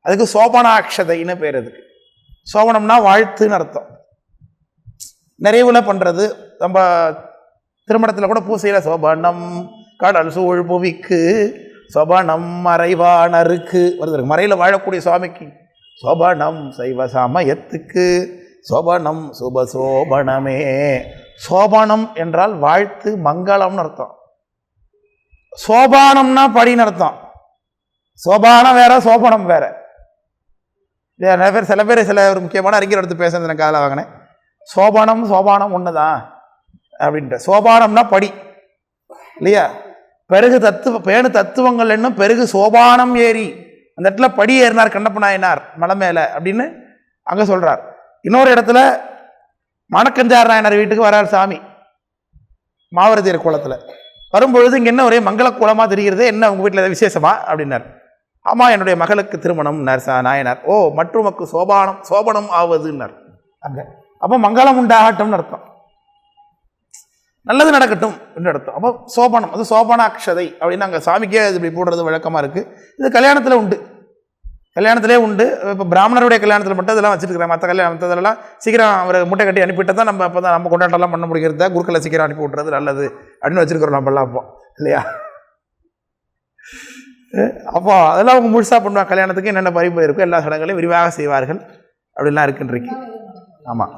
அதுக்கு சோபனாட்சதைன்னு பேர். அதுக்கு சோபனம்னா வாழ்த்துன்னு அர்த்தம். நிறைவுல பண்ணுறது. நம்ம திருமணத்தில் கூட பூசையில் சோபனம் கடல் சூழ் புவிக்கு சோபனம் மறைவானருக்கு வருது. மறையில் வாழக்கூடிய சுவாமிக்கு சோபனம் சைவ சமயத்துக்கு சோபனம் சுப சோபனமே. சோபனம் என்றால் வாழ்த்து, மங்களம்னு அர்த்தம். சோபானம்னா படின்னு அர்த்தம். சோபானம் வேற, சோபனம் வேற. நிறைய பேர் சில ஒரு முக்கியமான அறிஞர் எடுத்து பேசுறது எனக்கு காதில் வாங்கினேன். சோபானம் ஒன்று தான் அப்படின்ட்டு. சோபானம்னா படி இல்லையா? பெருகு தத்துவங்கள் என்னும் பெருகு சோபானம் ஏறி, அந்த இடத்துல படி ஏறினார் கண்ணப்ப நாயனார் மலை மேலே அப்படின்னு அங்கே சொல்கிறார். இன்னொரு இடத்துல மாணக்கஞ்சார் நாயனார் வீட்டுக்கு வரார் சாமி மாவரதியர் கோலத்தில். வரும்பொழுது இங்கே என்ன ஒரே மங்கள கோலமாக தெரிகிறது, என்ன உங்கள் வீட்டில் விசேஷமா அப்படின்னார். ஆமாம், என்னுடைய மகளுக்கு திருமணம் நாயனார். ஓ, மற்றுமக்கு சோபனம் ஆவதுன்னார் அங்கே. அப்போ மங்களம் உண்டாகட்டும்னு அர்த்தம், நல்லது நடக்கட்டும் என்று அர்த்தம். அப்போ சோபனம், அது சோபனாட்சதை அப்படின்னு அங்கே சாமிக்கே அது இப்படி போடுறது வழக்கமாக இருக்குது. இது கல்யாணத்தில் உண்டு, கல்யாணத்திலே உண்டு. இப்போ பிராமணருடைய கல்யாணத்தில் மட்டும் இதெல்லாம் வச்சுருக்கிறேன். மற்ற கல்யாணத்தெல்லாம் சீக்கிரம் அவர் மூட்டை கட்டி அனுப்பிவிட்டு தான் நம்ம அப்போ தான் நம்ம கொண்டாட்டம்லாம் பண்ண முடிகிறது. குருக்களை சீக்கிரம் அனுப்பி விட்றது நல்லது அப்படின்னு வச்சுருக்கிறோம் நம்மளாம் அப்போ இல்லையா? அப்போ அதெல்லாம் அவங்க முழுசாக பண்ணுவாங்க. கல்யாணத்துக்கு என்னென்ன பரிபு இருக்கோ எல்லா சடங்குகளையும் விரிவாக செய்வார்கள் அப்படின்லாம் இருக்குன்றிருக்கு. ஆமாம்.